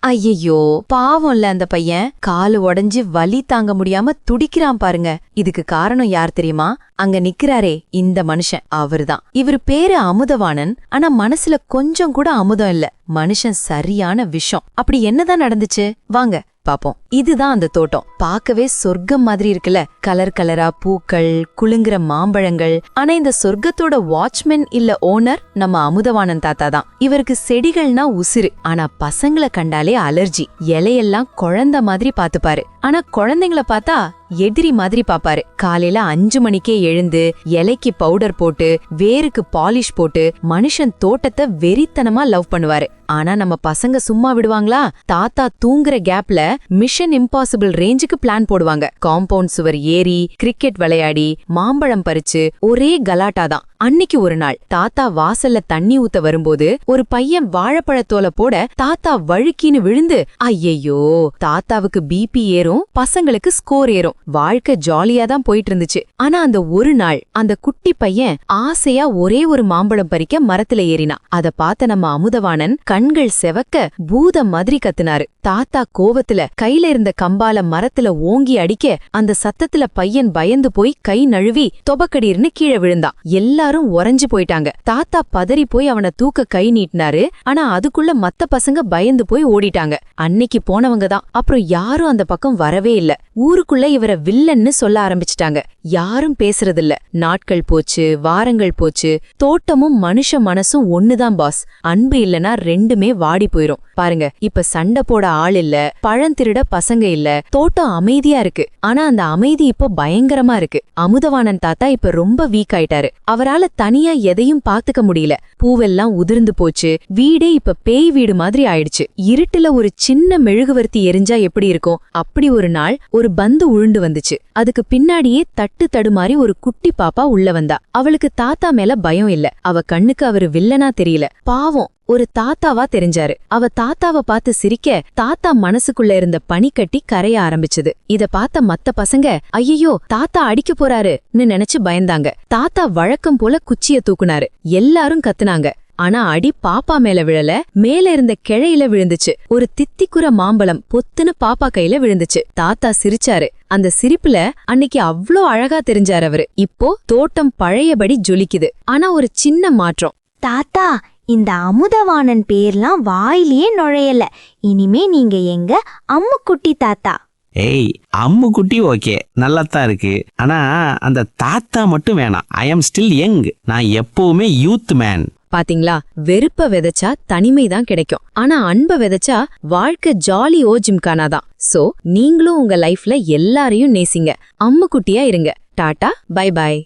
ஐயையோ பாவம்ல அந்த பையன் காலு உடைஞ்சு வலி தாங்க முடியாம துடிக்கிறான் பாருங்க. இதுக்கு காரணம் யார் தெரியுமா? அங்க நிக்கிறாரே இந்த மனுஷன், அவர்தான். இவர் பேரு அமுதவாணன். ஆனா மனசுல கொஞ்சம் கூட அமுதம் இல்ல. மனுஷன் சரியான விஷம். அப்படி என்னதான் நடந்துச்சு வாங்க பாப்போம். இதுதான் அந்த தோட்டம். பார்க்கவே சொர்க்கம் மாதிரி இருக்குல்ல. கலர் கலரா பூக்கள், குலுங்குற மாம்பழங்கள். ஆனா இந்த சொர்க்கத்தோட வாட்ச்மேன் இல்ல ஓனர் நம்ம அமுதவாணன் தாத்தா தான். இவருக்கு செடிகள்னா உசிறு. ஆனா பசங்களை கண்டாலே அலர்ஜி. இலையெல்லாம் குழந்தை மாதிரி பாத்துப்பாரு. ஆனா குழந்தைங்கள பார்த்தா எதிரி மாதிரி பாப்பாரு. காலையில 5 மணிக்கே எழுந்து இலைக்கு பவுடர் போட்டு வேருக்கு பாலிஷ் போட்டு மனுஷன் தோட்டத்தை வெறித்தனமா லவ் பண்ணுவாரு. ஆனா நம்ம பசங்க சும்மா விடுவாங்களா? தாத்தா தூங்குற கேப்ல மிஷன் இம்பாசிபிள் ரேஞ்சுக்கு பிளான் போடுவாங்க. காம்பவுண்ட் சுவர் ஏறி கிரிக்கெட் விளையாடி மாம்பழம் பறிச்சு ஒரே கலாட்டாதான். அன்னைக்கு ஒரு நாள் தாத்தா வாசல்ல தண்ணி ஊத்த வரும்போது ஒரு பையன் வாழைப்பழத்தோல போட தாத்தா வழுக்கின்னு விழுந்து, ஐயையோ தாத்தாவுக்கு பிபி ஏறும், பசங்களுக்கு ஸ்கோர் ஏறும். வாழ்க்கை ஜாலியா தான் போயிட்டு இருந்துச்சு. ஆனா அந்த ஒரு நாள் அந்த குட்டி பையன் ஆசையா ஒரே ஒரு மாம்பழம் பறிக்க மரத்துல ஏறினா. அத பார்த்த நம்ம அமுதவாணன் கண்கள் செவக்க பூதம் மாதிரி கத்துனாரு. தாத்தா கோவத்துல கையில இருந்த கம்பால மரத்துல ஓங்கி அடிக்க அந்த சத்தத்துல பையன் பயந்து போய் கை நழுவி தொபக்கடீர்னு கீழே விழுந்தான். எல்லாரும் உறைஞ்சு போயிட்டாங்க. தாத்தா பதறி போய் அவனை தூக்க கை நீட்டினாரு. ஆனா அதுக்குள்ள மத்த பசங்க பயந்து போய் ஓடிட்டாங்க. அன்னைக்கு போனவங்க தான். அப்புறம் யாரும் அந்த பக்கம் வரவே இல்ல. ஊருக்குள்ள இவரை வில்லன்னு சொல்ல ஆரம்பிச்சிட்டாங்க. யாரும் பேசுறதில்ல. நாட்கள் போச்சு, வாரங்கள் போச்சு. தோட்டமும் மனுஷ மனசும் ஒண்ணுதான் பாஸ். அன்பு இல்லனா ரெண்டுமே வாடி போயிரும். பாருங்க, இப்ப சண்டை போட ஆள் இல்ல, பழந்திருட பசங்க இல்ல, தோட்டம் அமைதியா இருக்கு. ஆனா அந்த அமைதி இப்ப பயங்கரமா இருக்கு. அமுதவாணன் தாத்தா இப்ப ரொம்ப வீக் ஆயிட்டாரு. அவரால தனியா எதையும் பாத்துக்க முடியல. பூவெல்லாம் உதிர்ந்து போச்சு. வீடே இப்ப பேய் வீடு மாதிரி ஆயிடுச்சு. இருட்டுல ஒரு சின்ன மெழுகுவர்த்தி எரிஞ்சா எப்படி இருக்கும்? அப்படி ஒரு நாள் ஒரு பந்து உழுண்டு வந்துச்சு. அதுக்கு பின்னாடியே தட்டு தடுமாறி ஒரு குட்டி பாப்பா உள்ள வந்தா. அவளுக்கு தாத்தா மேல பயம் இல்ல. அவ கண்ணுக்கு அவரு வில்லனா தெரியல. பாவம் ஒரு தாத்தாவா தெரிஞ்சாரு. அவ தாத்தாவ பார்த்து சிரிக்க தாத்தா மனசுக்குள்ள இருந்த பனிக்கட்டி கரைய ஆரம்பிச்சது. இத பார்த்த மத்த பசங்க ஐயோ தாத்தா அடிக்க போறாருன்னு நினைச்சு பயந்தாங்க. தாத்தா வழக்கம் போல குச்சிய தூக்குனாரு. எல்லாரும் கத்துனாங்க. ஆனா அடி பாப்பா மேல விழல, மேல இருந்த கிளையில விழுந்துச்சு. ஒரு தித்திக்குற மாம்பழம் பொத்துன்னு பாப்பா கையில விழுந்துச்சு. தாத்தா சிரிச்சாரு. அந்த சிரிப்புல அன்னைக்கு அவ்ளோ அழகா தெரிஞ்சாரு அவரு. இப்போ தோட்டம் பழையபடி ஜொலிக்குது. ஆனா ஒரு சின்ன மாற்றம். தாத்தா, இந்த அமுதவாணன் பேர்லாம் வாயிலேயே நுழையல. இனிமே நீங்க எங்க அம்முக்குட்டி தாத்தா. ஏய், அம்முக்குட்டி ஓகே, நல்லாத்தான் இருக்கு. ஆனா அந்த தாத்தா மட்டும் வேணாம். I am still young. நான் எப்பவுமே யூத் மேன். பாத்தீங்களா? வெறுப்ப விதைச்சா தனிமைதான் கிடைக்கும். ஆனா அன்ப விதைச்சா வாழ்க்கை ஜாலி ஓ ஜிம்கானாதான். சோ நீங்களும் உங்க லைஃப்ல எல்லாரையும் நேசிங்க. அம்முக்குட்டியா இருங்க. Tata, bye bye.